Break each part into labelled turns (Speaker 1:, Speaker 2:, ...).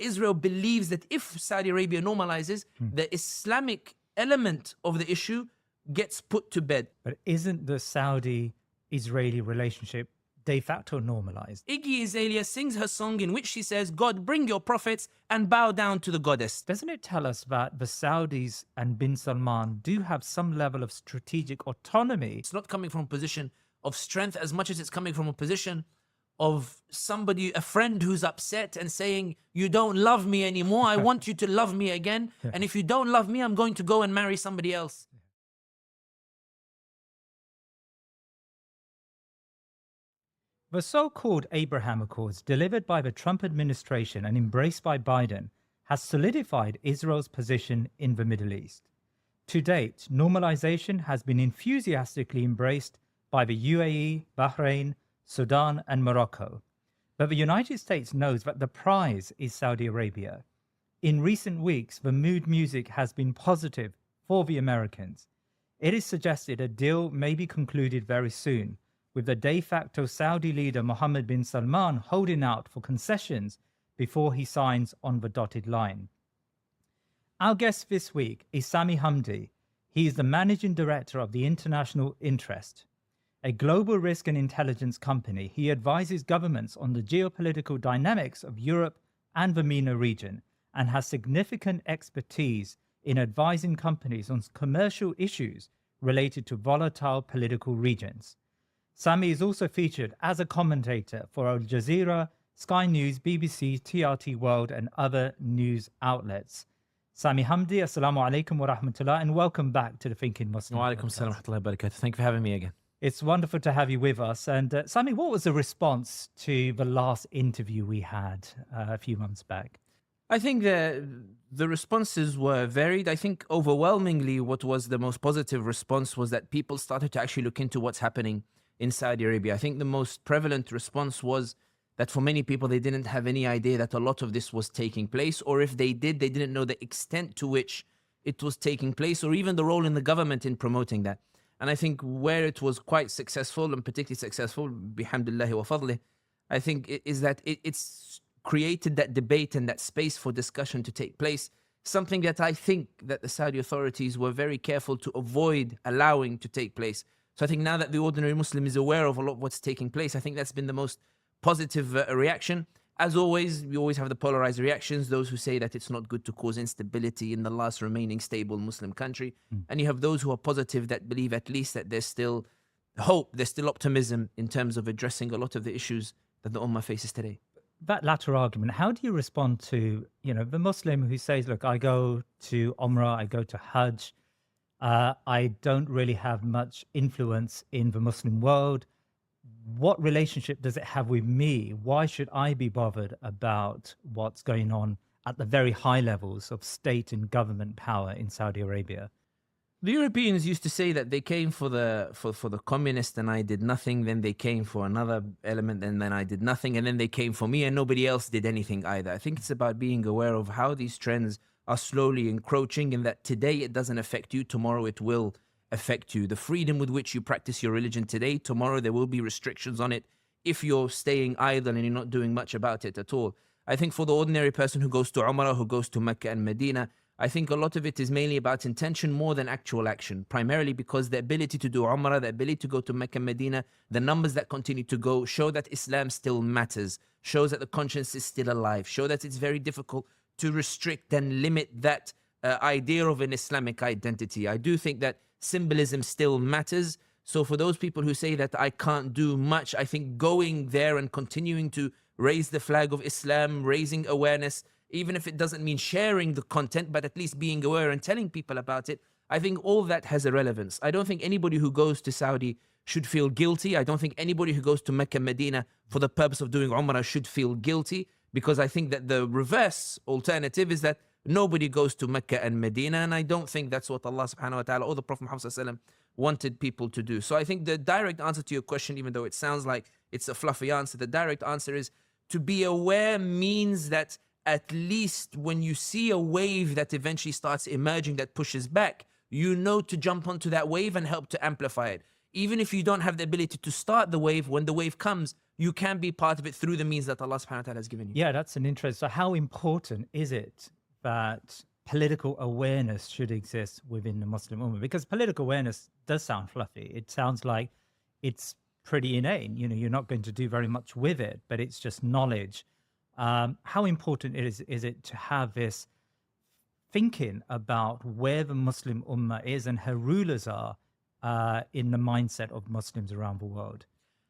Speaker 1: Israel believes that if Saudi Arabia normalizes, the Islamic element of the issue gets put to bed.
Speaker 2: But isn't the Saudi-Israeli relationship de facto normalized?
Speaker 1: Iggy Azalea sings her song in which she says, God, bring your prophets and bow down to the goddess.
Speaker 2: Doesn't it tell us that the Saudis and bin Salman do have some level of strategic autonomy?
Speaker 1: It's not coming from a position of strength as much as it's coming from a position of somebody, a friend who's upset and saying, you don't love me anymore. I want you to love me again. And if you don't love me, I'm going to go and marry somebody else.
Speaker 2: The so-called Abraham Accords, delivered by the Trump administration and embraced by Biden, has solidified Israel's position in the Middle East. To date, normalization has been enthusiastically embraced by the UAE, Bahrain, Sudan, and Morocco. But the United States knows that the prize is Saudi Arabia. In recent weeks, the mood music has been positive for the Americans. It is suggested a deal may be concluded very soon, with the de facto Saudi leader Mohammed bin Salman holding out for concessions before he signs on the dotted line. Our guest this week is Sami Hamdi. He is the managing director of the International Interest, a global risk and intelligence company. He advises governments on the geopolitical dynamics of Europe and the MENA region and has significant expertise in advising companies on commercial issues related to volatile political regions. Sami is also featured as a commentator for Al Jazeera, Sky News, BBC, TRT World, and other news outlets. Sami Hamdi, assalamu alaikum wa rahmatullah, and welcome back to the Thinking Muslim.
Speaker 1: Wa alaikum salam wa rahmatullahi wa barakatuh. Thank you for having me again.
Speaker 2: It's wonderful to have you with us. And Sami, what was the response to the last interview we had a few months back?
Speaker 1: I think the responses were varied. I think overwhelmingly what was the most positive response was that people started to actually look into what's happening in Saudi Arabia. I think the most prevalent response was that for many people, they didn't have any idea that a lot of this was taking place, or if they did, they didn't know the extent to which it was taking place, or even the role in the government in promoting that. And I think where it was quite successful, and particularly successful, bihamdillahi wa fadlih, I think is that it's created that debate and that space for discussion to take place, something that I think that the Saudi authorities were very careful to avoid allowing to take place. So I think now that the ordinary Muslim is aware of a lot of what's taking place, I think that's been the most positive reaction. As always, we always have the polarized reactions, those who say that it's not good to cause instability in the last remaining stable Muslim country. And you have those who are positive that believe at least that there's still hope, there's still optimism in terms of addressing a lot of the issues that the Ummah faces today.
Speaker 2: That latter argument, how do you respond to, the Muslim who says, look, I go to Umrah, I go to Hajj, I don't really have much influence in the Muslim world. What relationship does it have with me? Why should I be bothered about what's going on at the very high levels of state and government power in Saudi Arabia?
Speaker 1: The Europeans used to say that they came for the communist and I did nothing. Then they came for another element and then I did nothing. And then they came for me and nobody else did anything either. I think it's about being aware of how these trends are slowly encroaching, and that today it doesn't affect you, tomorrow it will affect you. The freedom with which you practice your religion today, tomorrow there will be restrictions on it if you're staying idle and you're not doing much about it at all. I think for the ordinary person who goes to Umrah, who goes to Mecca and Medina, I think a lot of it is mainly about intention more than actual action, primarily because the ability to do Umrah, the ability to go to Mecca and Medina, the numbers that continue to go show that Islam still matters, shows that the conscience is still alive, show that it's very difficult to restrict and limit that idea of an Islamic identity. I do think that symbolism still matters. So for those people who say that I can't do much, I think going there and continuing to raise the flag of Islam, raising awareness, even if it doesn't mean sharing the content, but at least being aware and telling people about it, I think all that has a relevance. I don't think anybody who goes to Saudi should feel guilty. I don't think anybody who goes to Mecca and Medina for the purpose of doing Umrah should feel guilty, because I think that the reverse alternative is that nobody goes to Mecca and Medina, and I don't think that's what Allah subhanahu wa ta'ala or the Prophet Muhammad sallallahu alaihi wasallam wanted people to do. So I think the direct answer to your question, even though it sounds like it's a fluffy answer, the direct answer is to be aware means that at least when you see a wave that eventually starts emerging that pushes back, you know to jump onto that wave and help to amplify it. even if you don't have the ability to start the wave, when the wave comes, you can be part of it through the means that Allah subhanahu wa ta'ala has given you.
Speaker 2: Yeah, that's an interest. So how important is it that political awareness should exist within the Muslim Ummah? Because political awareness does sound fluffy. It sounds like it's pretty inane. You know, you're not going to do very much with it, but it's just knowledge. How important is it to have this thinking about where the Muslim Ummah is and her rulers are in the mindset of Muslims around the world?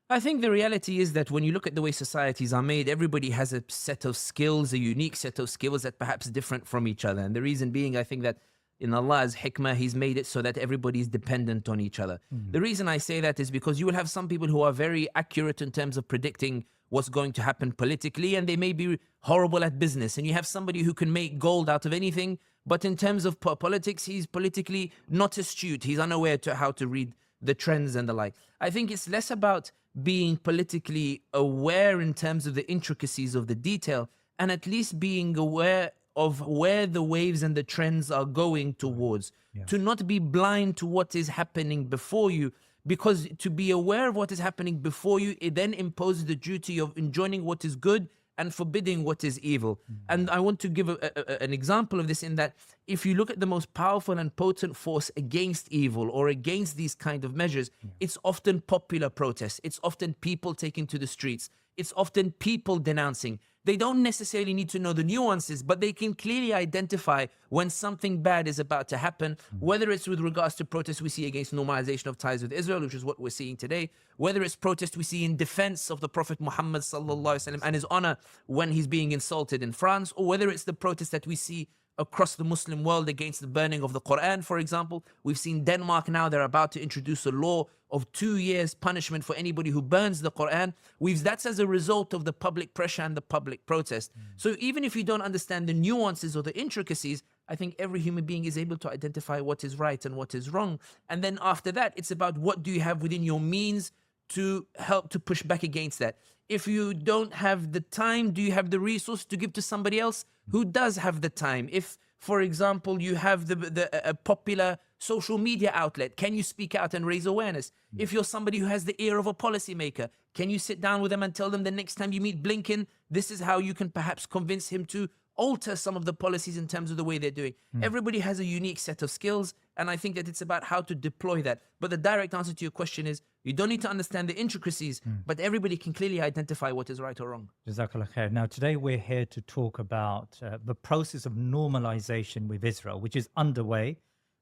Speaker 1: I think the reality is that when you look at the way societies are made, everybody has a set of skills, a unique set of skills that perhaps different from each other. And the reason being, I think that in Allah's hikmah, He's made it so that everybody is dependent on each other. The reason I say that is because you will have some people who are very accurate in terms of predicting what's going to happen politically, and they may be horrible at business. And you have somebody who can make gold out of anything, but in terms of politics, he's politically not astute. He's unaware to how to read the trends and the like. I think it's less about being politically aware in terms of the intricacies of the detail, and at least being aware of where the waves and the trends are going towards. To not be blind to what is happening before you, because to be aware of what is happening before you, it then imposes the duty of enjoining what is good and forbidding what is evil. And I want to give an example of this in that if you look at the most powerful and potent force against evil or against these kind of measures, it's often popular protests. It's often people taking to the streets. It's often people denouncing. They don't necessarily need to know the nuances, but they can clearly identify when something bad is about to happen, whether it's with regards to protests we see against normalization of ties with Israel, which is what we're seeing today, whether it's protests we see in defense of the Prophet Muhammad sallallahu alaihi wasallam and his honor when he's being insulted in France, or whether it's the protests that we see across the Muslim world against the burning of the Quran, for example. We've seen Denmark now, they're about to introduce a law of 2 years punishment for anybody who burns the Quran. That's as a result of the public pressure and the public protest. So even if you don't understand the nuances or the intricacies, I think every human being is able to identify what is right and what is wrong. And then after that, it's about what do you have within your means to help to push back against that. If you don't have the time, do you have the resource to give to somebody else who does have the time? If, for example, you have a popular social media outlet, can you speak out and raise awareness? If you're somebody who has the ear of a policymaker, can you sit down with them and tell them the next time you meet Blinken, this is how you can perhaps convince him to alter some of the policies in terms of the way they're doing? Everybody has a unique set of skills, and I think that it's about how to deploy that. But the direct answer to your question is, you don't need to understand the intricacies, but everybody can clearly identify what is right or wrong.
Speaker 2: Jazakallah khair. Now, today we're here to talk about the process of normalization with Israel, which is underway,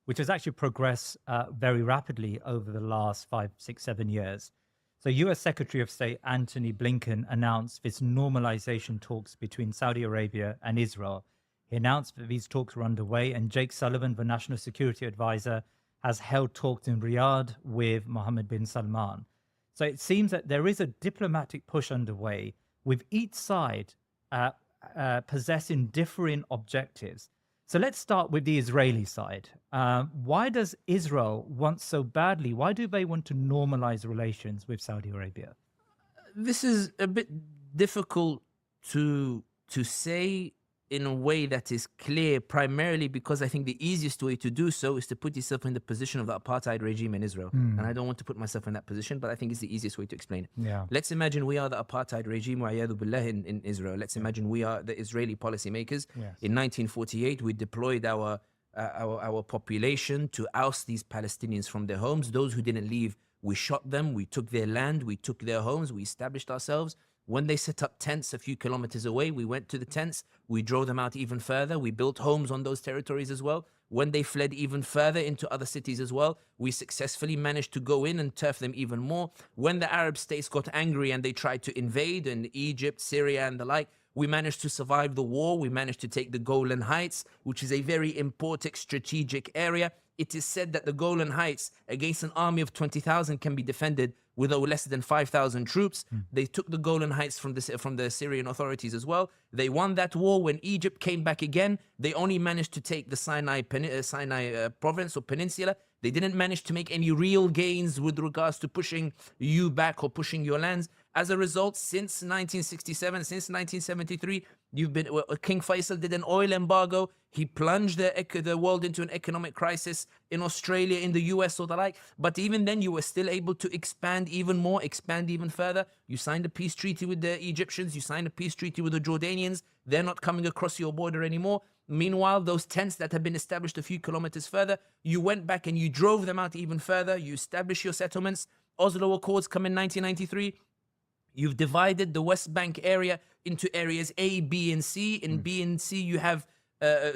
Speaker 2: which has actually progressed very rapidly over the last 5, 6, 7 years. So US Secretary of State Antony Blinken announced this normalization talks between Saudi Arabia and Israel. He announced that these talks were underway, and Jake Sullivan, the National Security Advisor, has held talks in Riyadh with Mohammed bin Salman. So it seems that there is a diplomatic push underway, with each side possessing differing objectives. So let's start with the Israeli side. Why does Israel want so badly? Why do they want to normalize relations with Saudi Arabia?
Speaker 1: This is a bit difficult to say in a way that is clear, primarily because I think the easiest way to do so is to put yourself in the position of the apartheid regime in Israel. And I don't want to put myself in that position, but I think it's the easiest way to explain it.
Speaker 2: Yeah.
Speaker 1: Let's imagine we are the apartheid regime, wa'iyadu billah, in Israel. Let's imagine we are the Israeli policymakers.
Speaker 2: Yes.
Speaker 1: In 1948, we deployed our population to oust these Palestinians from their homes. Those who didn't leave, we shot them, we took their land, we took their homes, we established ourselves. When they set up tents a few kilometers away, we went to the tents, we drove them out even further, we built homes on those territories as well. When they fled even further into other cities as well, we successfully managed to go in and turf them even more. When the Arab states got angry and they tried to invade in Egypt, Syria and the like, we managed to survive the war. We managed to take the Golan Heights, which is a very important strategic area. It is said that the Golan Heights against an army of 20,000 can be defended with less than 5,000 troops. They took the Golan Heights from the Syrian authorities as well. They won that war. When Egypt came back again, they only managed to take the Sinai province or peninsula. They didn't manage to make any real gains with regards to pushing you back or pushing your lands. As a result, since 1967, since 1973, King Faisal did an oil embargo. He plunged the world into an economic crisis in Australia, in the US, or the like. But even then, you were still able to expand even more, expand even further. You signed a peace treaty with the Egyptians. You signed a peace treaty with the Jordanians. They're not coming across your border anymore. Meanwhile, those tents that have been established a few kilometers further, you went back and you drove them out even further. You established your settlements. Oslo Accords come in 1993. You've divided the West Bank area into areas A, B, and C. In B and C, you have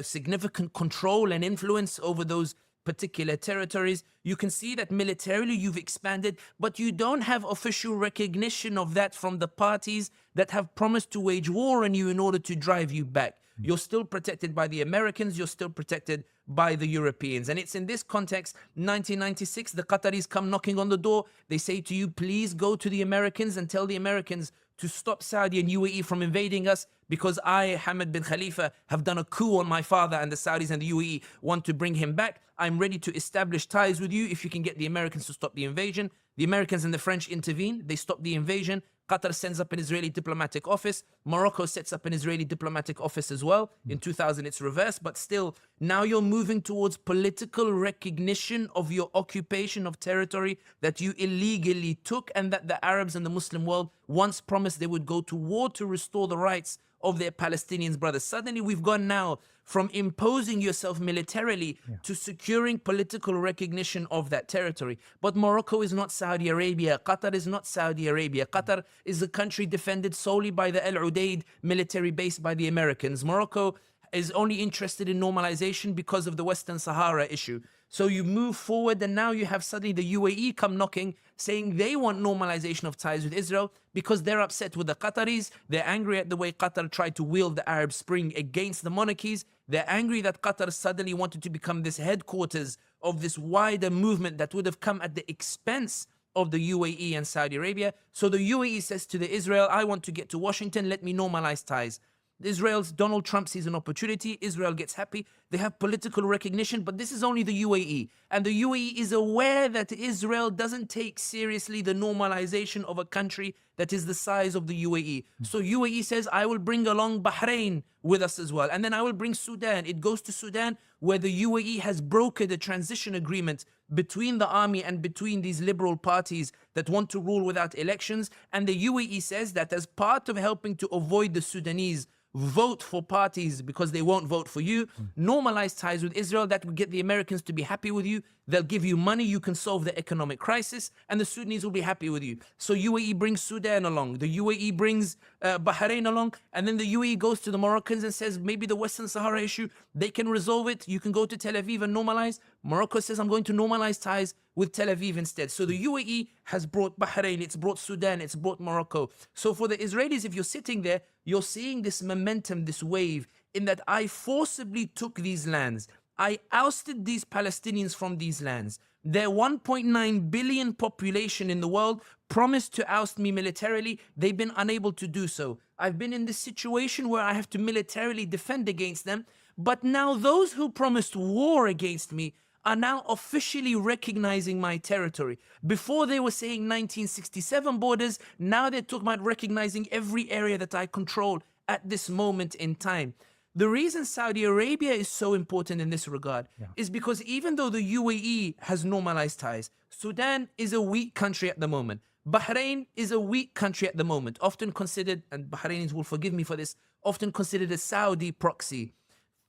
Speaker 1: significant control and influence over those particular territories. You can see that militarily you've expanded, but you don't have official recognition of that from the parties that have promised to wage war on you in order to drive you back. You're still protected by the Americans, you're still protected by the Europeans. And it's in this context, 1996, the Qataris come knocking on the door. They say to you, please go to the Americans and tell the Americans to stop Saudi and UAE from invading us, because I, Hamad bin Khalifa, have done a coup on my father, and the Saudis and the UAE want to bring him back. I'm ready to establish ties with you if you can get the Americans to stop the invasion. The Americans and the French intervene. They stop the invasion. Qatar sends up an Israeli diplomatic office. Morocco sets up an Israeli diplomatic office as well. In 2000, it's reversed. But still, now you're moving towards political recognition of your occupation of territory that you illegally took, and that the Arabs and the Muslim world once promised they would go to war to restore the rights of their Palestinian brothers. Suddenly, we've gone now from imposing yourself militarily to securing political recognition of that territory. But Morocco is not Saudi Arabia. Qatar is not Saudi Arabia. Qatar is a country defended solely by the Al Udeid military base by the Americans. Morocco is only interested in normalization because of the Western Sahara issue. So you move forward, and now you have suddenly the UAE come knocking, saying they want normalization of ties with Israel because they're upset with the Qataris. They're angry at the way Qatar tried to wield the Arab Spring against the monarchies. They're angry that Qatar suddenly wanted to become this headquarters of this wider movement that would have come at the expense of the UAE and Saudi Arabia. So the UAE says to the Israel, I want to get to Washington, let me normalize ties. Israel's Donald Trump sees an opportunity. Israel gets happy. They have political recognition, but this is only the UAE. And the UAE is aware that Israel doesn't take seriously the normalization of a country that is the size of the UAE. So UAE says, I will bring along Bahrain with us as well. And then I will bring Sudan. It goes to Sudan, where the UAE has brokered a transition agreement between the army and between these liberal parties that want to rule without elections. And the UAE says that as part of helping to avoid the Sudanese vote for parties because they won't vote for you, normalize ties with Israel. That will get the Americans to be happy with you. They'll give you money, you can solve the economic crisis, and the Sudanese will be happy with you. So UAE brings Sudan along, the UAE brings Bahrain along, and then the UAE goes to the Moroccans and says, maybe the Western Sahara issue, they can resolve it. You can go to Tel Aviv and normalize. Morocco says, I'm going to normalize ties with Tel Aviv instead. So the UAE has brought Bahrain, it's brought Sudan, it's brought Morocco. So for the Israelis, if you're sitting there, you're seeing this momentum, this wave, in that I forcibly took these lands. I ousted these Palestinians from these lands. Their 1.9 billion population in the world promised to oust me militarily. They've been unable to do so. I've been in this situation where I have to militarily defend against them. But now those who promised war against me are now officially recognizing my territory. Before they were saying 1967 borders, now they're talking about recognizing every area that I control at this moment in time. The reason Saudi Arabia is so important in this regard is because even though the UAE has normalized ties, Sudan is a weak country at the moment. Bahrain is a weak country at the moment, often considered, and Bahrainis will forgive me for this, often considered a Saudi proxy.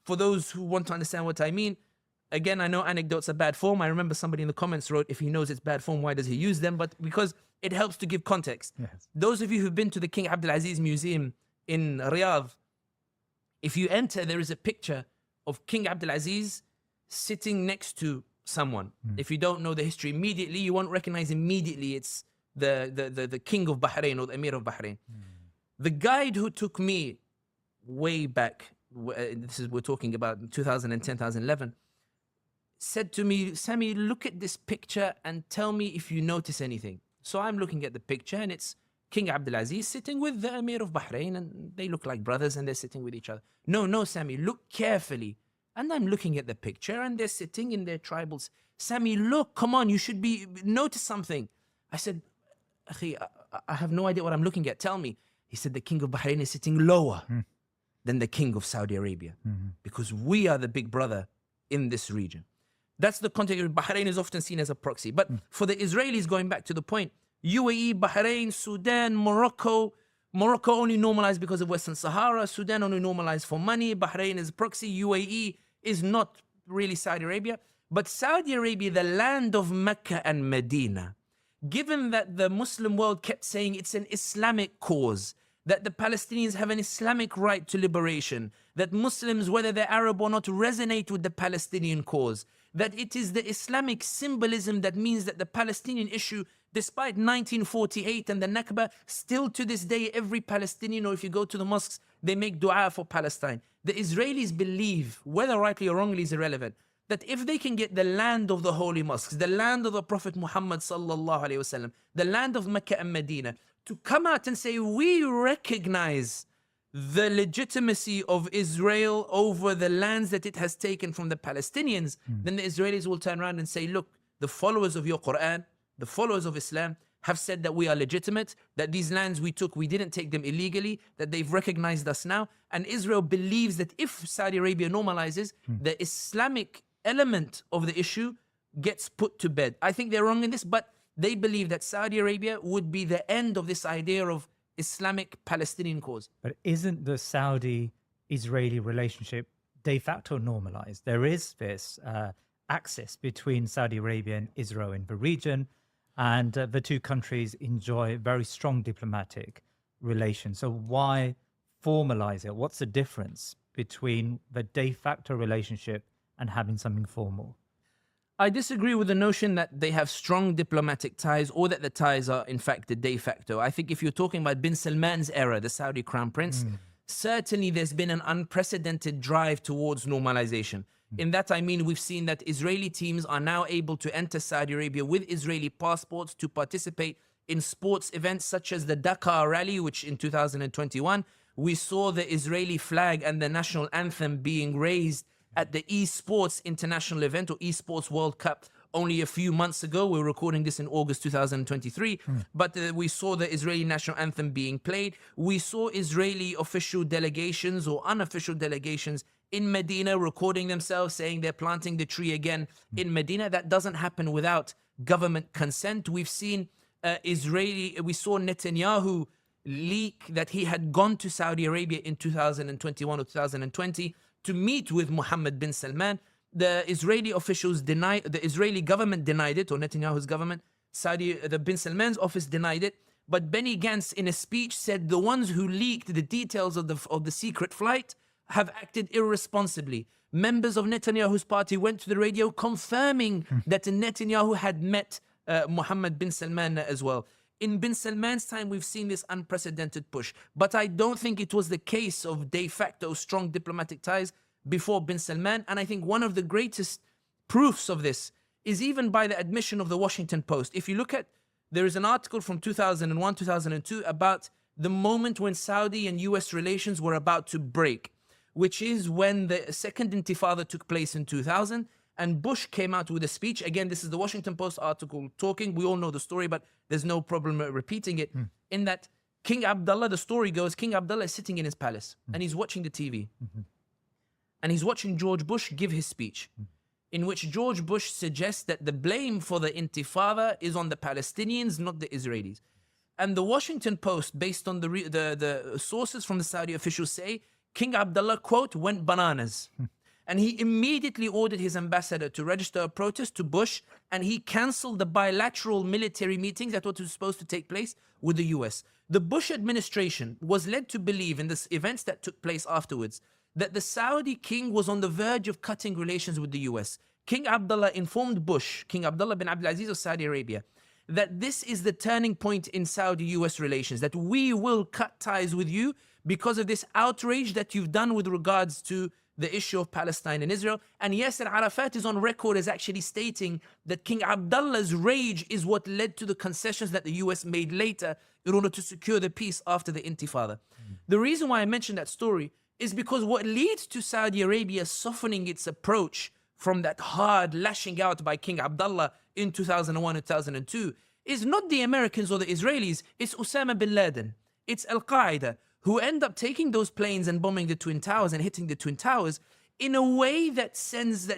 Speaker 1: For those who want to understand what I mean, again, I know anecdotes are bad form. I remember somebody in the comments wrote, if he knows it's bad form, why does he use them? But because it helps to give context. Yes. Those of you who've been to the King Abdulaziz Museum in Riyadh, if you enter, there is a picture of King Abdulaziz sitting next to someone. If you don't know the history immediately, you won't recognize immediately it's the King of Bahrain or the Emir of Bahrain. The guide who took me way back, we're talking about 2010, 2011, said to me, Sami, look at this picture and tell me if you notice anything. So I'm looking at the picture and it's King Abdulaziz sitting with the Emir of Bahrain, and they look like brothers and they're sitting with each other. No, Sami, look carefully. And I'm looking at the picture and they're sitting in their tribals. Sami, look, come on, you should notice something. I said, Akhi, I have no idea what I'm looking at. Tell me. He said, the King of Bahrain is sitting lower. than the king of Saudi Arabia, because we are the big brother in this region. That's the context. Bahrain is often seen as a proxy. But for the Israelis, going back to the point, UAE, Bahrain, Sudan, Morocco only normalized because of Western Sahara. Sudan only normalized for money. Bahrain is proxy. UAE is not really Saudi Arabia. But Saudi Arabia, the land of Mecca and Medina, given that the Muslim world kept saying it's an Islamic cause, that the Palestinians have an Islamic right to liberation, that Muslims, whether they're Arab or not, resonate with the Palestinian cause, that it is the Islamic symbolism that means that the Palestinian issue, despite 1948 and the Nakba, still to this day, every Palestinian, or if you go to the mosques, they make dua for Palestine. The Israelis believe, whether rightly or wrongly is irrelevant, that if they can get the land of the holy mosques, the land of the Prophet Muhammad sallallahu alaihi wasallam, the land of Mecca and Medina, to come out and say, we recognize the legitimacy of Israel over the lands that it has taken from the Palestinians, then the Israelis will turn around and say, look, the followers of your Quran, the followers of Islam have said that we are legitimate, that these lands we took, we didn't take them illegally, that they've recognized us now. And Israel believes that if Saudi Arabia normalizes, the Islamic element of the issue gets put to bed. I think they're wrong in this, but they believe that Saudi Arabia would be the end of this idea of Islamic Palestinian cause.
Speaker 2: But isn't the Saudi-Israeli relationship de facto normalized? There is this axis between Saudi Arabia and Israel in the region, and the two countries enjoy very strong diplomatic relations. So why formalize it? What's the difference between the de facto relationship and having something formal?
Speaker 1: I disagree with the notion that they have strong diplomatic ties or that the ties are in fact the de facto. I think if you're talking about bin Salman's era, the Saudi crown prince, certainly there's been an unprecedented drive towards normalization. In that, I mean, we've seen that Israeli teams are now able to enter Saudi Arabia with Israeli passports to participate in sports events such as the Dakar Rally, which in 2021, we saw the Israeli flag and the national anthem being raised at the esports international event or esports World Cup only a few months ago. We're recording this in August 2023, but we saw the Israeli national anthem being played. We saw Israeli official delegations or unofficial delegations in Medina recording themselves saying they're planting the tree again in Medina. That doesn't happen without government consent. We've seen we saw Netanyahu leak that he had gone to Saudi Arabia in 2021 or 2020 to meet with Mohammed bin Salman. The Israeli officials denied, the Israeli government denied it, or Netanyahu's government. The bin Salman's office denied it. But Benny Gantz in a speech said the ones who leaked the details of the secret flight have acted irresponsibly. Members of Netanyahu's party went to the radio confirming that Netanyahu had met Mohammed bin Salman as well. In bin Salman's time, we've seen this unprecedented push. But I don't think it was the case of de facto strong diplomatic ties before bin Salman. And I think one of the greatest proofs of this is even by the admission of the Washington Post. If you look at, there is an article from 2001, 2002 about the moment when Saudi and US relations were about to break, which is when the second intifada took place in 2000. And Bush came out with a speech. Again, this is the Washington Post article talking. We all know the story, but there's no problem repeating it. In that King Abdullah, the story goes, King Abdullah is sitting in his palace and he's watching the TV. And he's watching George Bush give his speech, in which George Bush suggests that the blame for the intifada is on the Palestinians, not the Israelis. And the Washington Post, based on the sources from the Saudi officials, say King Abdullah, quote, went bananas. And he immediately ordered his ambassador to register a protest to Bush, and he canceled the bilateral military meetings that were supposed to take place with the US. The Bush administration was led to believe in the events that took place afterwards that the Saudi king was on the verge of cutting relations with the US. King Abdullah informed Bush, King Abdullah bin Abdul Aziz of Saudi Arabia, that this is the turning point in Saudi-US relations, that we will cut ties with you because of this outrage that you've done with regards to the issue of Palestine and Israel. And Yasser Arafat is on record as actually stating that King Abdullah's rage is what led to the concessions that the US made later in order to secure the peace after the Intifada. The reason why I mentioned that story is because what leads to Saudi Arabia softening its approach from that hard lashing out by King Abdullah in 2001 and 2002 is not the Americans or the Israelis, it's Osama bin Laden, it's Al-Qaeda, who end up taking those planes and bombing the Twin Towers and hitting the Twin Towers in a way that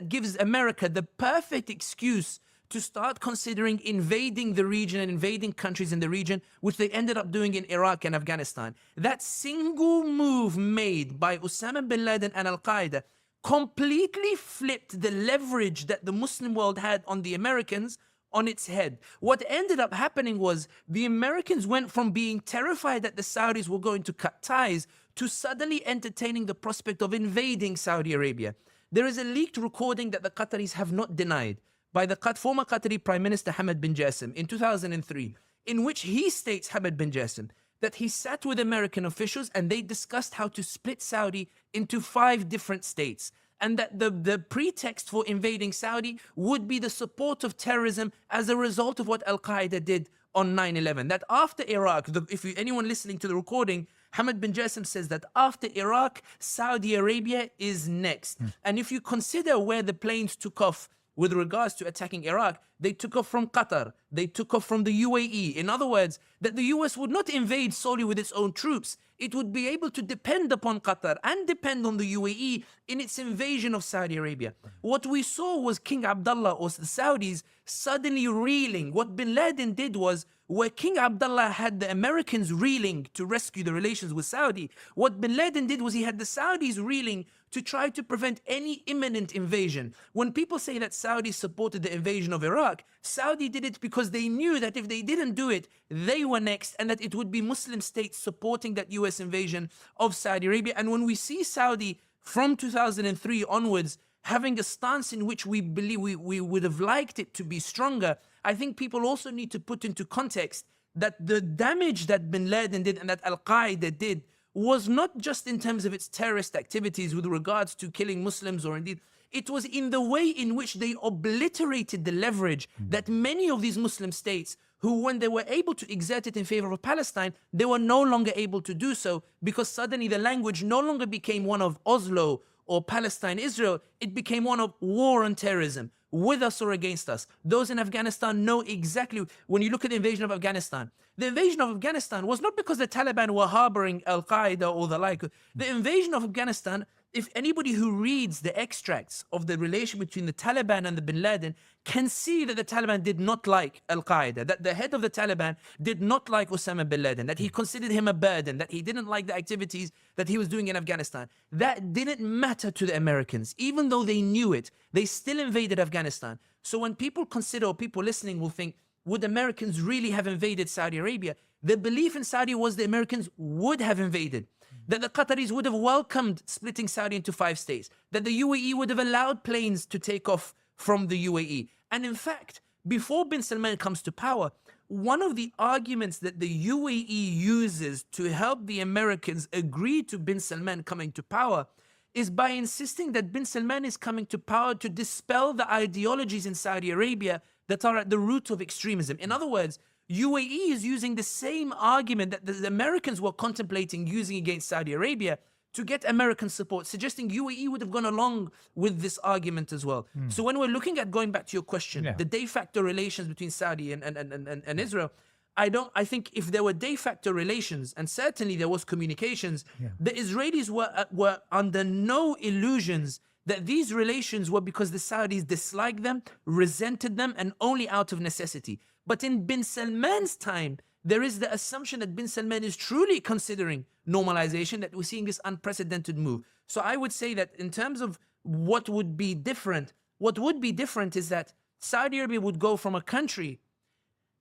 Speaker 1: gives America the perfect excuse to start considering invading the region and invading countries in the region, which they ended up doing in Iraq and Afghanistan. That single move made by Osama bin Laden and Al-Qaeda completely flipped the leverage that the Muslim world had on the Americans on its head. What ended up happening was the Americans went from being terrified that the Saudis were going to cut ties to suddenly entertaining the prospect of invading Saudi Arabia. There is a leaked recording that the Qataris have not denied by the former Qatari Prime Minister Hamad bin Jassim in 2003, in which he states, Hamad bin Jassim, that he sat with American officials and they discussed how to split Saudi into 5 different states, and that the pretext for invading Saudi would be the support of terrorism as a result of what Al-Qaeda did on 9/11. That after Iraq, anyone listening to the recording, Hamad bin Jassim says that after Iraq, Saudi Arabia is next. And if you consider where the planes took off with regards to attacking Iraq, they took off from Qatar, they took off from the UAE. In other words, that the US would not invade solely with its own troops. It would be able to depend upon Qatar and depend on the UAE in its invasion of Saudi Arabia. What we saw was King Abdullah or the Saudis suddenly reeling. What bin Laden did was, where King Abdullah had the Americans reeling to rescue the relations with Saudi, what bin Laden did was he had the Saudis reeling to try to prevent any imminent invasion. When people say that Saudi supported the invasion of Iraq, Saudi did it because they knew that if they didn't do it, they were next, and that it would be Muslim states supporting that US invasion of Saudi Arabia. And when we see Saudi from 2003 onwards having a stance in which we believe we would have liked it to be stronger, I think people also need to put into context that the damage that bin Laden did and that Al-Qaeda did was not just in terms of its terrorist activities with regards to killing Muslims, or indeed, it was in the way in which they obliterated the leverage that many of these Muslim states, who when they were able to exert it in favor of Palestine, they were no longer able to do so, because suddenly the language no longer became one of Oslo or Palestine-Israel, it became one of war on terrorism, with us or against us. Those in Afghanistan know exactly, when you look at the invasion of Afghanistan, the invasion of Afghanistan was not because the Taliban were harboring Al-Qaeda or the like. The invasion of Afghanistan, if anybody who reads the extracts of the relation between the Taliban and the bin Laden can see that the Taliban did not like Al-Qaeda, that the head of the Taliban did not like Osama bin Laden, that he considered him a burden, that he didn't like the activities that he was doing in Afghanistan. That didn't matter to the Americans. Even though they knew it, they still invaded Afghanistan. So when people consider, or people listening will think, would Americans really have invaded Saudi Arabia? The belief in Saudi was the Americans would have invaded, that the Qataris would have welcomed splitting Saudi into 5 states, that the UAE would have allowed planes to take off from the UAE. And in fact, before bin Salman comes to power, one of the arguments that the UAE uses to help the Americans agree to bin Salman coming to power is by insisting that bin Salman is coming to power to dispel the ideologies in Saudi Arabia that are at the root of extremism. In other words, UAE is using the same argument that the Americans were contemplating using against Saudi Arabia to get American support, suggesting UAE would have gone along with this argument as well. So when we're looking at, going back to your question, the de facto relations between Saudi and Israel, I think if there were de facto relations, and certainly there was communications, the Israelis were under no illusions that these relations were because the Saudis disliked them, resented them, and only out of necessity. But in bin Salman's time, there is the assumption that bin Salman is truly considering normalization, that we're seeing this unprecedented move. So I would say that in terms of what would be different is that Saudi Arabia would go from a country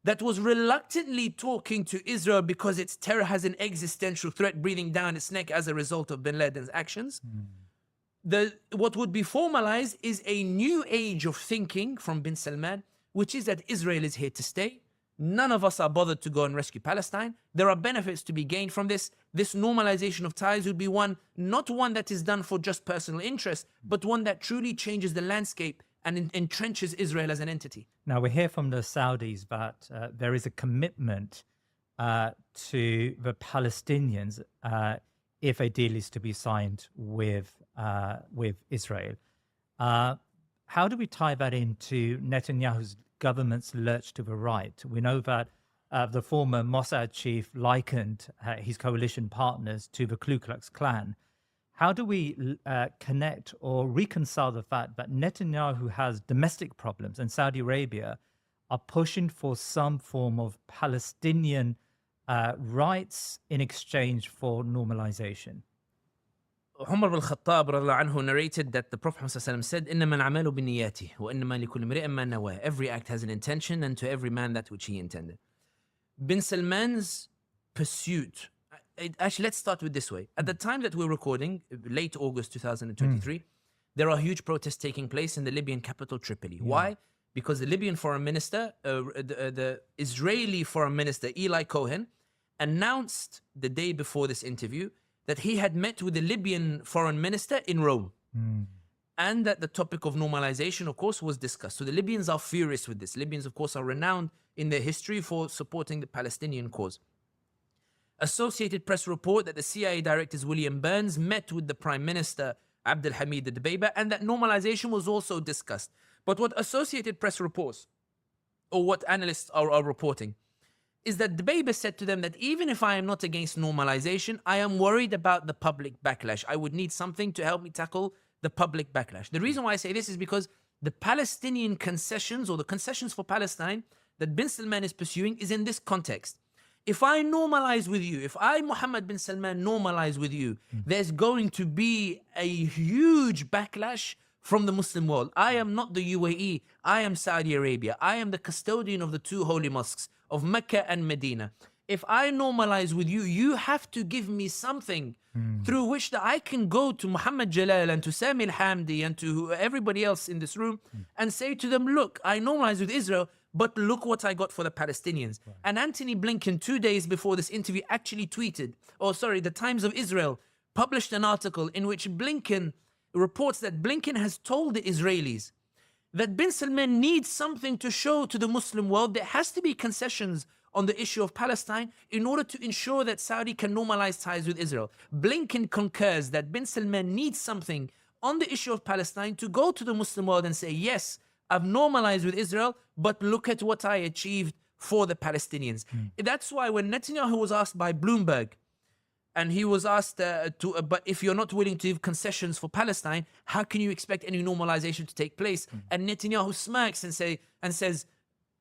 Speaker 1: that was reluctantly talking to Israel because its terror has an existential threat breathing down its neck as a result of bin Laden's actions. What would be formalized is a new age of thinking from bin Salman, which is that Israel is here to stay. None of us are bothered to go and rescue Palestine. There are benefits to be gained from this. This normalization of ties would be not one that is done for just personal interest, but one that truly changes the landscape and entrenches Israel as an entity.
Speaker 2: Now, we hear from the Saudis that there is a commitment to the Palestinians if a deal is to be signed with Israel. How do we tie that into Netanyahu's government's lurch to the right? We know that the former Mossad chief likened his coalition partners to the Ku Klux Klan. How do we connect or reconcile the fact that Netanyahu has domestic problems and Saudi Arabia are pushing for some form of Palestinian rights in exchange for normalization?
Speaker 1: Umar bin Khattab رضي الله عنه narrated that the Prophet ﷺ said, إنما الأعمال بالنيات وإنما لكل امرئ ما نوى. Every act has an intention, and to every man that which he intended. Bin Salman's pursuit. Actually, let's start with this way. At the time that we're recording, late August 2023, there are huge protests taking place in the Libyan capital, Tripoli. Why? Because the Libyan foreign minister, the Israeli foreign minister, Eli Cohen, announced the day before this interview that he had met with the Libyan foreign minister in Rome. And that the topic of normalization, of course, was discussed. So the Libyans are furious with this. Libyans, of course, are renowned in their history for supporting the Palestinian cause. Associated Press report that the CIA director William Burns met with the Prime Minister Abdel Hamid al-Dbeiba, and that normalization was also discussed. But what Associated Press reports, or what analysts are reporting, is that Dbeiba said to them that even if I am not against normalization, I am worried about the public backlash. I would need something to help me tackle the public backlash. The reason why I say this is because the Palestinian concessions, or the concessions for Palestine that bin Salman is pursuing, is in this context. If I normalize with you, if I, Mohammed bin Salman, normalize with you, there's going to be a huge backlash from the Muslim world. I am not the UAE. I am Saudi Arabia. I am the custodian of the two holy mosques of Mecca and Medina. If I normalize with you, you have to give me something through which that I can go to Muhammad Jalal and to Sami al-Hamdi and to everybody else in this room and say to them, look, I normalize with Israel, but look what I got for the Palestinians. Right. And Antony Blinken, 2 days before this interview, actually tweeted, the Times of Israel published an article in which Blinken reports that Blinken has told the Israelis that bin Salman needs something to show to the Muslim world. There has to be concessions on the issue of Palestine in order to ensure that Saudi can normalize ties with Israel. Blinken concurs that bin Salman needs something on the issue of Palestine to go to the Muslim world and say, yes, I've normalized with Israel, but look at what I achieved for the Palestinians. That's why when Netanyahu was asked by Bloomberg, and he was asked, but if you're not willing to give concessions for Palestine, how can you expect any normalization to take place? And Netanyahu smirks and says,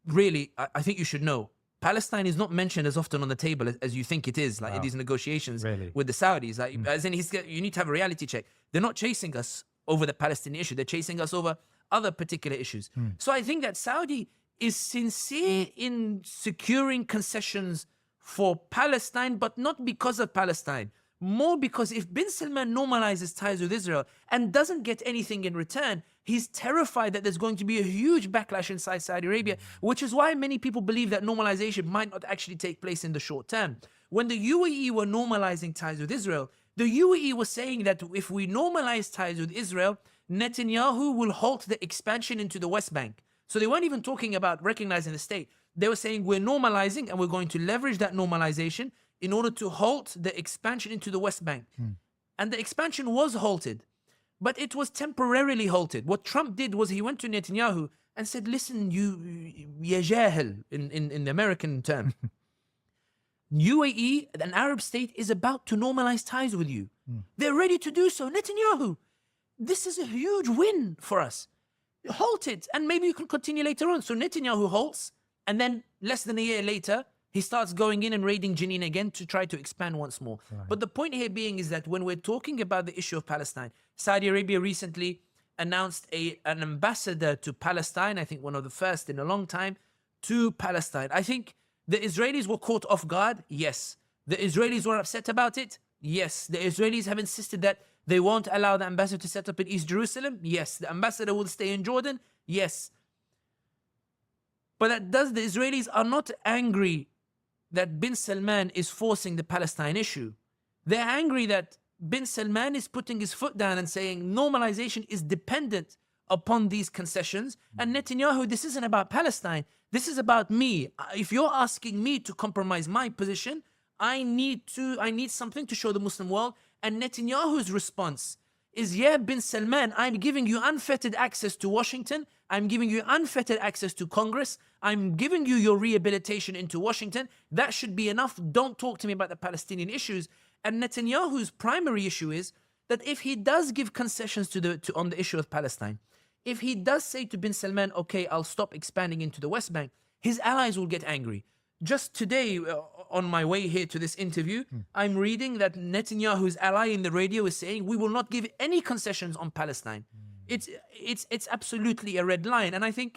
Speaker 1: really, I think you should know, Palestine is not mentioned as often on the table as you think it is, like in these negotiations with the Saudis. Like, as in, you need to have a reality check. They're not chasing us over the Palestinian issue. They're chasing us over other particular issues. So I think that Saudi is sincere in securing concessions for Palestine, but not because of Palestine. More because if bin Salman normalizes ties with Israel and doesn't get anything in return, he's terrified that there's going to be a huge backlash inside Saudi Arabia, which is why many people believe that normalization might not actually take place in the short term. When the UAE were normalizing ties with Israel, the UAE was saying that if we normalize ties with Israel, Netanyahu will halt the expansion into the West Bank. So they weren't even talking about recognizing the state. They were saying we're normalizing and we're going to leverage that normalization in order to halt the expansion into the West Bank. And the expansion was halted, but it was temporarily halted. What Trump did was he went to Netanyahu and said, listen, ya jahil, in the American term. UAE, an Arab state, is about to normalize ties with you. They're ready to do so. Netanyahu, this is a huge win for us. Halt it, and maybe you can continue later on. So Netanyahu halts, and then less than a year later, he starts going in and raiding Jenin again to try to expand once more. Right. But the point here being is that when we're talking about the issue of Palestine, Saudi Arabia recently announced an ambassador to Palestine, I think one of the first in a long time, to Palestine. I think the Israelis were caught off guard, yes. The Israelis were upset about it, yes. The Israelis have insisted that they won't allow the ambassador to set up in East Jerusalem, yes. The ambassador will stay in Jordan, yes. But the Israelis are not angry that bin Salman is forcing the Palestine issue. They're angry that bin Salman is putting his foot down and saying normalization is dependent upon these concessions. And Netanyahu, this isn't about Palestine. This is about me. If you're asking me to compromise my position, I need something to show the Muslim world. And Netanyahu's response is, yeah, bin Salman, I'm giving you unfettered access to Washington. I'm giving you unfettered access to Congress. I'm giving you your rehabilitation into Washington. That should be enough. Don't talk to me about the Palestinian issues. And Netanyahu's primary issue is that if he does give concessions on the issue of Palestine, if he does say to bin Salman, okay, I'll stop expanding into the West Bank, his allies will get angry. Just today, on my way here to this interview, I'm reading that Netanyahu's ally in the radio is saying, we will not give any concessions on Palestine. It's absolutely a red line. And I think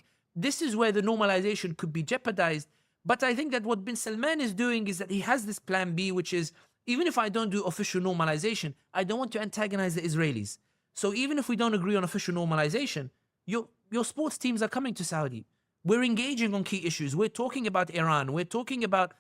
Speaker 1: this is where the normalization could be jeopardized. But I think that what bin Salman is doing is that he has this plan B, which is, even if I don't do official normalization, I don't want to antagonize the Israelis. So even if we don't agree on official normalization, your sports teams are coming to Saudi. We're engaging on key issues. We're talking about Iran. We're talking about,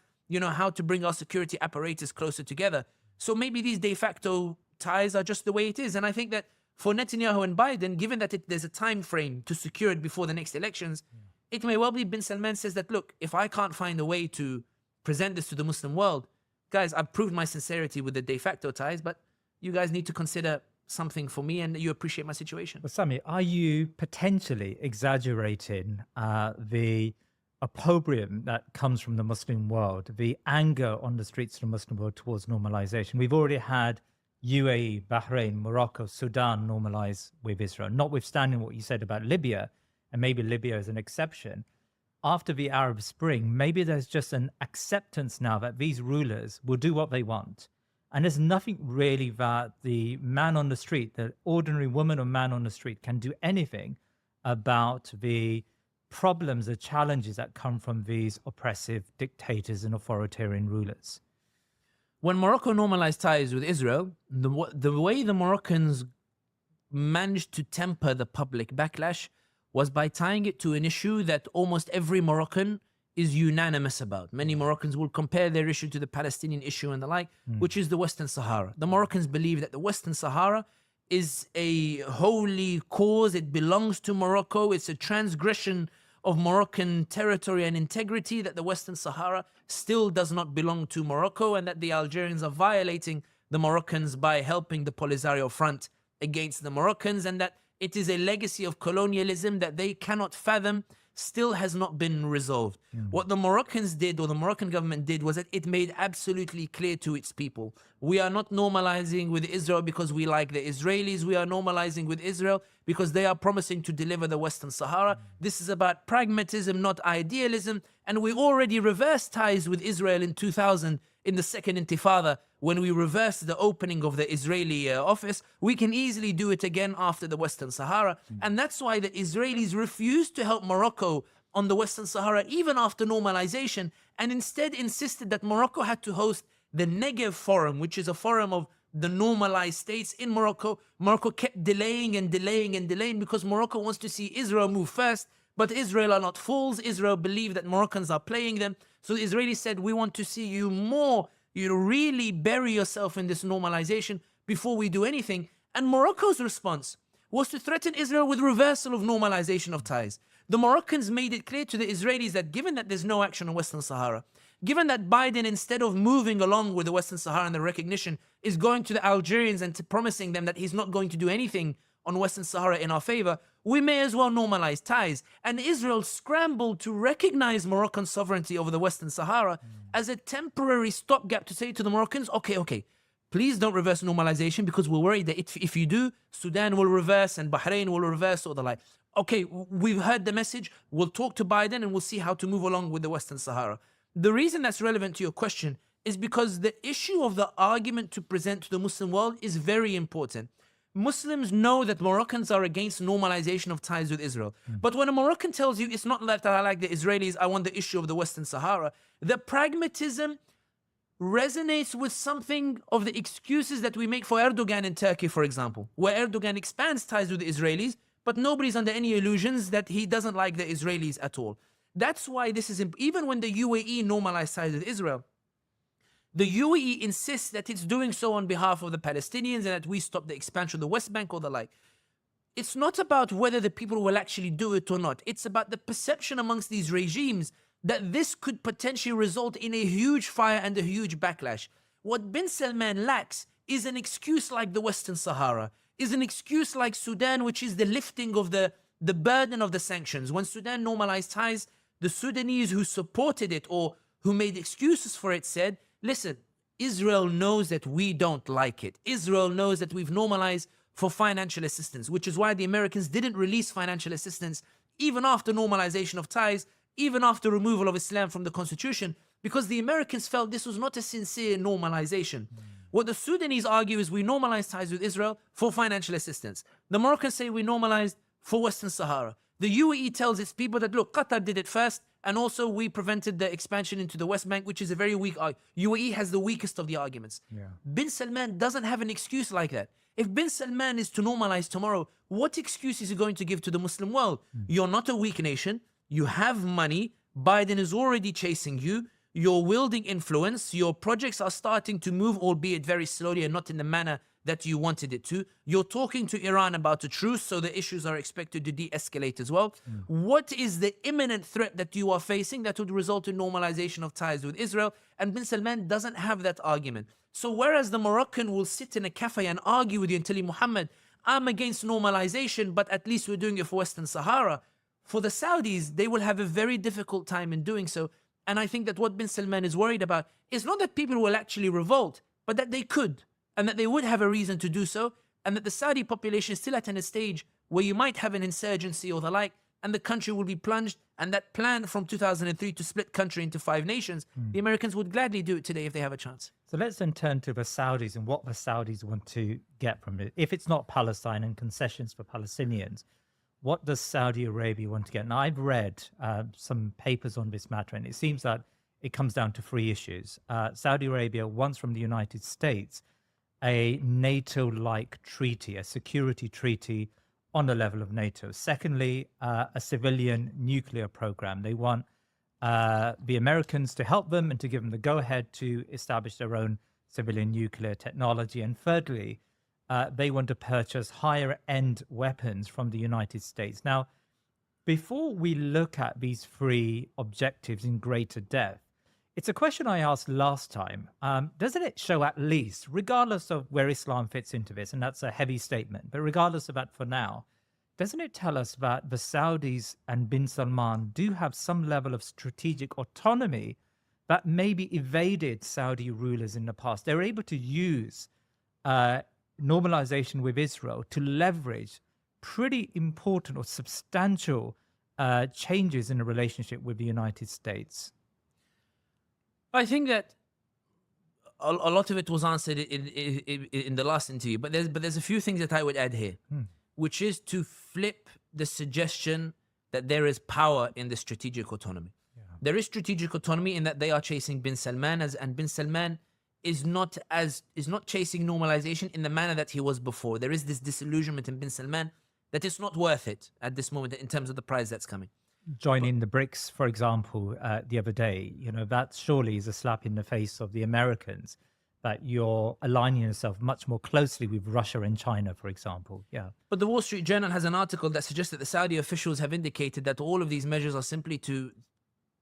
Speaker 1: how to bring our security apparatus closer together. So maybe these de facto ties are just the way it is. And I think that for Netanyahu and Biden, given that there's a time frame to secure it before the next elections, it may well be bin Salman says that, look, if I can't find a way to present this to the Muslim world, guys, I've proved my sincerity with the de facto ties, but you guys need to consider something for me and you appreciate my situation.
Speaker 2: Well, Sami, are you potentially exaggerating the opprobrium that comes from the Muslim world, the anger on the streets of the Muslim world towards normalization? We've already had UAE, Bahrain, Morocco, Sudan normalize with Israel, notwithstanding what you said about Libya, and maybe Libya is an exception. After the Arab Spring, maybe there's just an acceptance now that these rulers will do what they want. And there's nothing really that the man on the street, the ordinary woman or man on the street, can do anything about the problems, the challenges that come from these oppressive dictators and authoritarian rulers.
Speaker 1: When Morocco normalized ties with Israel, the way the Moroccans managed to temper the public backlash was by tying it to an issue that almost every Moroccan is unanimous about. Many Moroccans will compare their issue to the Palestinian issue and the like, which is the Western Sahara. The Moroccans believe that the Western Sahara is a holy cause. It belongs to Morocco. It's a transgression of Moroccan territory and integrity that the Western Sahara still does not belong to Morocco, and that the Algerians are violating the Moroccans by helping the Polisario Front against the Moroccans, and that it is a legacy of colonialism that they cannot fathom, still has not been resolved. What the Moroccans did, or the Moroccan government did, was that it made absolutely clear to its people, we are not normalizing with Israel because we like the Israelis. We are normalizing with Israel because they are promising to deliver the Western Sahara. This is about pragmatism, not idealism. And we already reversed ties with Israel in 2000 in the Second Intifada, when we reversed the opening of the Israeli office. We can easily do it again after the Western Sahara. And that's why the Israelis refused to help Morocco on the Western Sahara even after normalization, and instead insisted that Morocco had to host the Negev Forum, which is a forum of the normalized states in Morocco. Morocco kept delaying and delaying and delaying because Morocco wants to see Israel move first, but Israel are not fools. Israel believe that Moroccans are playing them. So the Israelis said, we want to see you more, you really bury yourself in this normalization before we do anything. And Morocco's response was to threaten Israel with reversal of normalization of ties. The Moroccans made it clear to the Israelis that given that there's no action on Western Sahara, given that Biden, instead of moving along with the Western Sahara and the recognition, is going to the Algerians and promising them that he's not going to do anything on Western Sahara in our favor, we may as well normalize ties. And Israel scrambled to recognize Moroccan sovereignty over the Western Sahara as a temporary stopgap to say to the Moroccans, okay, please don't reverse normalization because we're worried that if you do, Sudan will reverse and Bahrain will reverse or the like. Okay, we've heard the message. We'll talk to Biden and we'll see how to move along with the Western Sahara. The reason that's relevant to your question is because the issue of the argument to present to the Muslim world is very important. Muslims know that Moroccans are against normalization of ties with Israel. But when a Moroccan tells you it's not that I like the Israelis, I want the issue of the Western Sahara, the pragmatism resonates with something of the excuses that we make for Erdogan in Turkey, for example, where Erdogan expands ties with the Israelis, but nobody's under any illusions that he doesn't like the Israelis at all. That's why this is, even when the UAE normalized ties with Israel, the UAE insists that it's doing so on behalf of the Palestinians and that we stop the expansion of the West Bank or the like. It's not about whether the people will actually do it or not. It's about the perception amongst these regimes that this could potentially result in a huge fire and a huge backlash. What bin Salman lacks is an excuse like the Western Sahara, is an excuse like Sudan, which is the lifting of the the burden of the sanctions. When Sudan normalized ties, the Sudanese who supported it or who made excuses for it said, listen, Israel knows that we don't like it. Israel knows that we've normalized for financial assistance, which is why the Americans didn't release financial assistance even after normalization of ties, even after removal of Islam from the constitution, because the Americans felt this was not a sincere normalization. What the Sudanese argue is we normalized ties with Israel for financial assistance. The Moroccans say we normalized for Western Sahara. The UAE tells its people that, look, Qatar did it first, and also we prevented the expansion into the West Bank, which is a very weak argument. UAE has the weakest of the arguments. Bin Salman doesn't have an excuse like that. If Bin Salman is to normalize tomorrow, what excuse is he going to give to the Muslim world? You're not a weak nation. You have money. Biden is already chasing you. You're wielding influence. Your projects are starting to move, albeit very slowly and not in the manner that you wanted it to. You're talking to Iran about a truce, so the issues are expected to de-escalate as well. What is the imminent threat that you are facing that would result in normalization of ties with Israel? And Bin Salman doesn't have that argument. So whereas the Moroccan will sit in a cafe and argue with you and tell you, Muhammad, I'm against normalization, but at least we're doing it for Western Sahara. For the Saudis, they will have a very difficult time in doing so. And I think that what Bin Salman is worried about is not that people will actually revolt, but that they could, and that they would have a reason to do so, and that the Saudi population is still at a stage where you might have an insurgency or the like, and the country will be plunged. And that plan from 2003 to split country into 5 nations, the Americans would gladly do it today if they have a chance.
Speaker 2: So let's then turn to the Saudis and what the Saudis want to get from it. If it's not Palestine and concessions for Palestinians, what does Saudi Arabia want to get? Now, I've read some papers on this matter, and it seems that it comes down to 3 issues. Saudi Arabia wants from the United States a NATO-like treaty, a security treaty on the level of NATO. Secondly, a civilian nuclear program. They want the Americans to help them and to give them the go-ahead to establish their own civilian nuclear technology. And thirdly, they want to purchase higher-end weapons from the United States. Now, before we look at these 3 objectives in greater depth, it's a question I asked last time. Doesn't it show at least, regardless of where Islam fits into this, and that's a heavy statement, but regardless of that for now, doesn't it tell us that the Saudis and Bin Salman do have some level of strategic autonomy that maybe evaded Saudi rulers in the past? They're able to use normalization with Israel to leverage pretty important or substantial changes in the relationship with the United States.
Speaker 1: I think that a lot of it was answered in the last interview, but there's a few things that I would add here, which is to flip the suggestion that there is power in the strategic autonomy. There is strategic autonomy in that they are chasing Bin Salman, and Bin Salman is not chasing normalization in the manner that he was before. There is this disillusionment in Bin Salman that it's not worth it at this moment in terms of the prize that's coming.
Speaker 2: Joining the BRICS, for example, the other day, that surely is a slap in the face of the Americans, that you're aligning yourself much more closely with Russia and China, for example. Yeah.
Speaker 1: But the Wall Street Journal has an article that suggests that the Saudi officials have indicated that all of these measures are simply to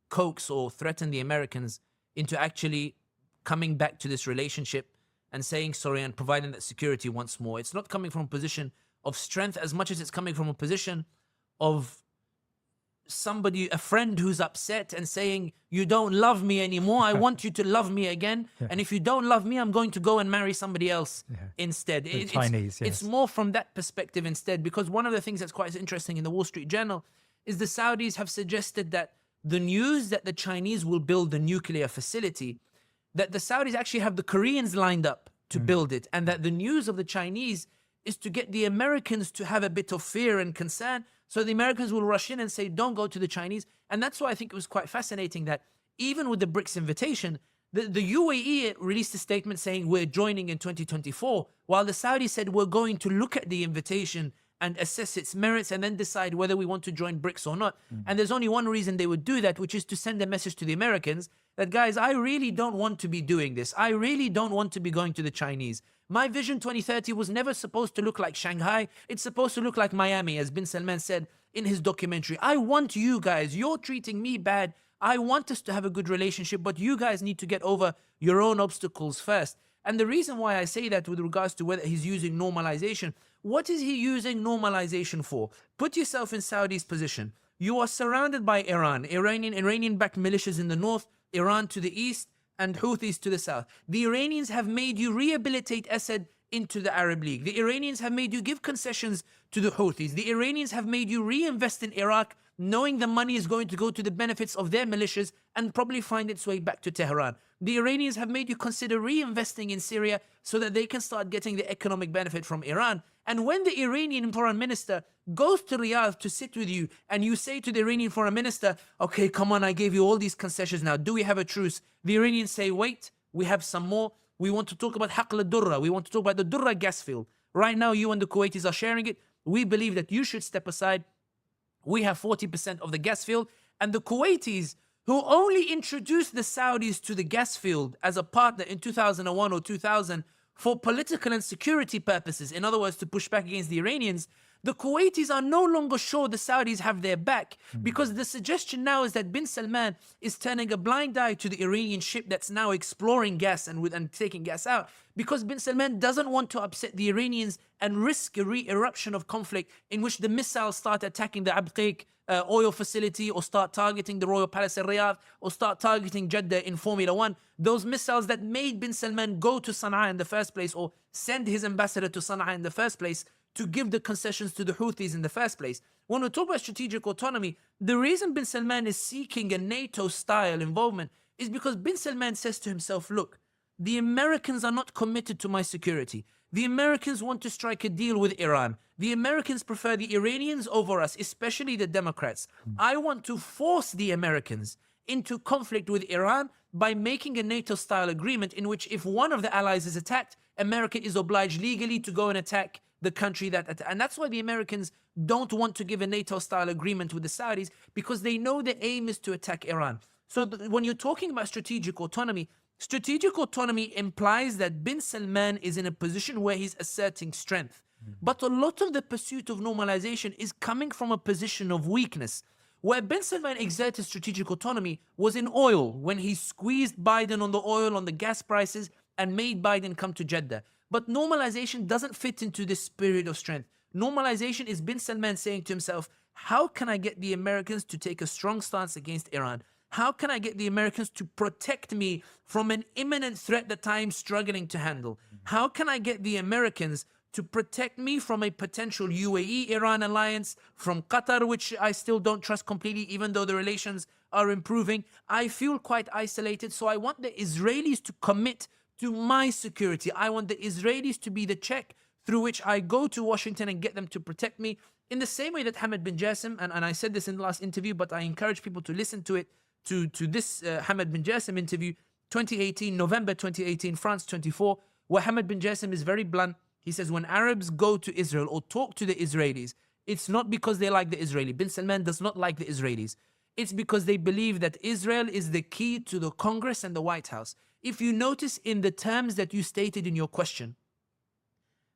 Speaker 1: coax or threaten the Americans into actually coming back to this relationship and saying sorry and providing that security once more. It's not coming from a position of strength as much as it's coming from a position of somebody, a friend who's upset and saying, you don't love me anymore. I want you to love me again. And if you don't love me, I'm going to go and marry somebody else instead. It's more from that perspective instead, because one of the things that's quite interesting in the Wall Street Journal is the Saudis have suggested that the news that the Chinese will build the nuclear facility, that the Saudis actually have the Koreans lined up to build it, and that the news of the Chinese is to get the Americans to have a bit of fear and concern. So the Americans will rush in and say, don't go to the Chinese. And that's why I think it was quite fascinating that even with the BRICS invitation, the UAE released a statement saying we're joining in 2024, while the Saudis said we're going to look at the invitation and assess its merits and then decide whether we want to join BRICS or not. And there's only one reason they would do that, which is to send a message to the Americans that, guys, I really don't want to be doing this. I really don't want to be going to the Chinese. My Vision 2030 was never supposed to look like Shanghai. It's supposed to look like Miami, as Bin Salman said in his documentary. I want you guys. You're treating me bad. I want us to have a good relationship, but you guys need to get over your own obstacles first. And the reason why I say that with regards to whether he's using normalization, what is he using normalization for? Put yourself in Saudi's position. You are surrounded by Iranian-backed militias in the north, Iran to the east, and Houthis to the south. The Iranians have made you rehabilitate Assad into the Arab League. The Iranians have made you give concessions to the Houthis. The Iranians have made you reinvest in Iraq, knowing the money is going to go to the benefits of their militias and probably find its way back to Tehran. The Iranians have made you consider reinvesting in Syria so that they can start getting the economic benefit from Iran. And when the Iranian foreign minister goes to Riyadh to sit with you and you say to the Iranian foreign minister, okay, come on, I gave you all these concessions now. Do we have a truce? The Iranians say, wait, we have some more. We want to talk about Haql al-Durra. We want to talk about the Durra gas field. Right now, you and the Kuwaitis are sharing it. We believe that you should step aside. We have 40% of the gas field. And the Kuwaitis, who only introduced the Saudis to the gas field as a partner in 2001 or 2000 for political and security purposes, in other words, to push back against the Iranians, the Kuwaitis are no longer sure the Saudis have their back, because the suggestion now is that bin Salman is turning a blind eye to the Iranian ship that's now exploring gas and taking gas out, because bin Salman doesn't want to upset the Iranians and risk a re-eruption of conflict in which the missiles start attacking the Abqaiq oil facility, or start targeting the Royal Palace in Riyadh, or start targeting Jeddah in Formula One. Those missiles that made bin Salman go to Sana'a in the first place, or send his ambassador to Sana'a in the first place, to give the concessions to the Houthis in the first place. When we talk about strategic autonomy, the reason bin Salman is seeking a NATO-style involvement is because bin Salman says to himself, look, the Americans are not committed to my security. The Americans want to strike a deal with Iran. The Americans prefer the Iranians over us, especially the Democrats. I want to force the Americans into conflict with Iran by making a NATO-style agreement in which if one of the allies is attacked, America is obliged legally to go and attack the country and that's why the Americans don't want to give a NATO-style agreement with the Saudis, because they know the aim is to attack Iran. So when you're talking about strategic autonomy implies that bin Salman is in a position where he's asserting strength. But a lot of the pursuit of normalization is coming from a position of weakness. Where bin Salman exerted strategic autonomy was in oil, when he squeezed Biden on the oil, on the gas prices, and made Biden come to Jeddah. But normalization doesn't fit into this spirit of strength. Normalization is bin Salman saying to himself, how can I get the Americans to take a strong stance against Iran? How can I get the Americans to protect me from an imminent threat that I'm struggling to handle? How can I get the Americans to protect me from a potential UAE-Iran alliance, from Qatar, which I still don't trust completely, even though the relations are improving? I feel quite isolated, so I want the Israelis to commit to my security. I want the Israelis to be the check through which I go to Washington and get them to protect me. In the same way that Hamad bin Jassim, and I said this in the last interview, but I encourage people to listen to it, to this Hamad bin Jassim interview, 2018, November 2018, France 24, where Hamad bin Jassim is very blunt. He says, when Arabs go to Israel or talk to the Israelis, it's not because they like the Israeli. Bin Salman does not like the Israelis. It's because they believe that Israel is the key to the Congress and the White House. If you notice in the terms that you stated in your question,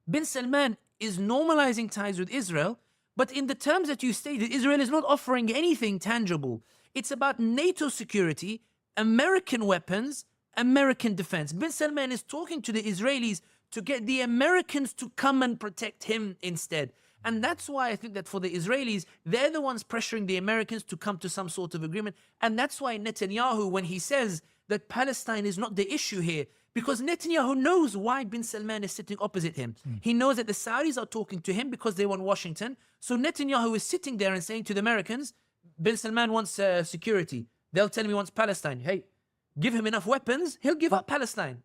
Speaker 1: bin Salman is normalizing ties with Israel, but in the terms that you stated, Israel is not offering anything tangible. It's about NATO security, American weapons, American defense. Bin Salman is talking to the Israelis to get the Americans to come and protect him instead. And that's why I think that for the Israelis, they're the ones pressuring the Americans to come to some sort of agreement. And that's why Netanyahu, when he says that Palestine is not the issue here, because Netanyahu knows why bin Salman is sitting opposite him. He knows that the Saudis are talking to him because they want Washington. So Netanyahu is sitting there and saying to the Americans, bin Salman wants security. They'll tell him he wants Palestine. Hey, give him enough weapons, he'll give up Palestine.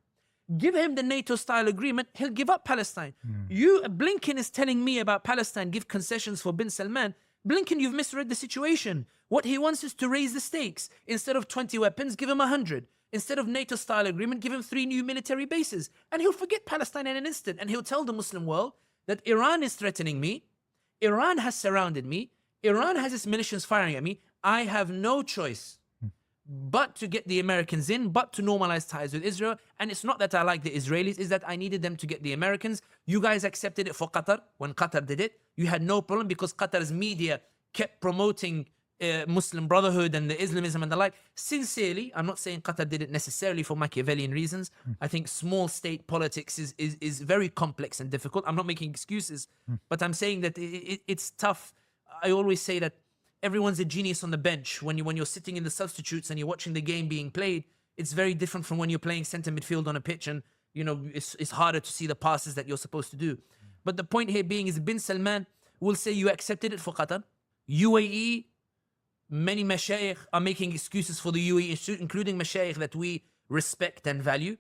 Speaker 1: Give him the NATO-style agreement, he'll give up Palestine. Blinken is telling me about Palestine, give concessions for bin Salman. Blinken, you've misread the situation. What he wants is to raise the stakes. Instead of 20 weapons, give him 100. Instead of NATO-style agreement, give him 3 new military bases. And he'll forget Palestine in an instant. And he'll tell the Muslim world that Iran is threatening me. Iran has surrounded me. Iran has its militias firing at me. I have no choice but to get the Americans in, but to normalize ties with Israel. And it's not that I like the Israelis, it's that I needed them to get the Americans. You guys accepted it for Qatar. When Qatar did it, you had no problem because Qatar's media kept promoting Muslim Brotherhood and the Islamism and the like. Sincerely, I'm not saying Qatar did it necessarily for Machiavellian reasons. I think small state politics is very complex and difficult. I'm not making excuses, but I'm saying that it's tough. I always say that everyone's a genius on the bench. When you're sitting in the substitutes and you're watching the game being played, it's very different from when you're playing centre midfield on a pitch, and it's harder to see the passes that you're supposed to do. But the point here being is Bin Salman will say you accepted it for Qatar. UAE, many mashayikh are making excuses for the UAE, including mashayikh that we respect and value.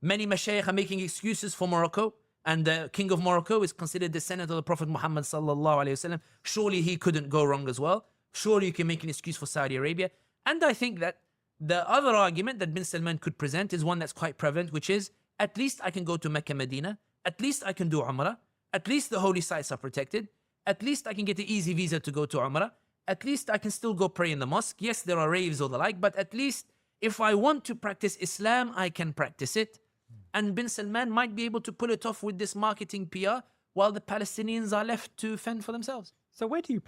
Speaker 1: Many mashayikh are making excuses for Morocco, and the king of Morocco is considered descendant of the Prophet Muhammad sallallahu alaihi wasallam. Surely he couldn't go wrong as well. Surely you can make an excuse for Saudi Arabia. And I think that the other argument that Bin Salman could present is one that's quite prevalent, which is, at least I can go to Mecca, Medina. At least I can do Umrah. At least the holy sites are protected. At least I can get an easy visa to go to Umrah. At least I can still go pray in the mosque. Yes, there are raves or the like, but at least if I want to practice Islam, I can practice it. And Bin Salman might be able to pull it off with this marketing PR while the Palestinians are left to fend for themselves.
Speaker 2: So where do you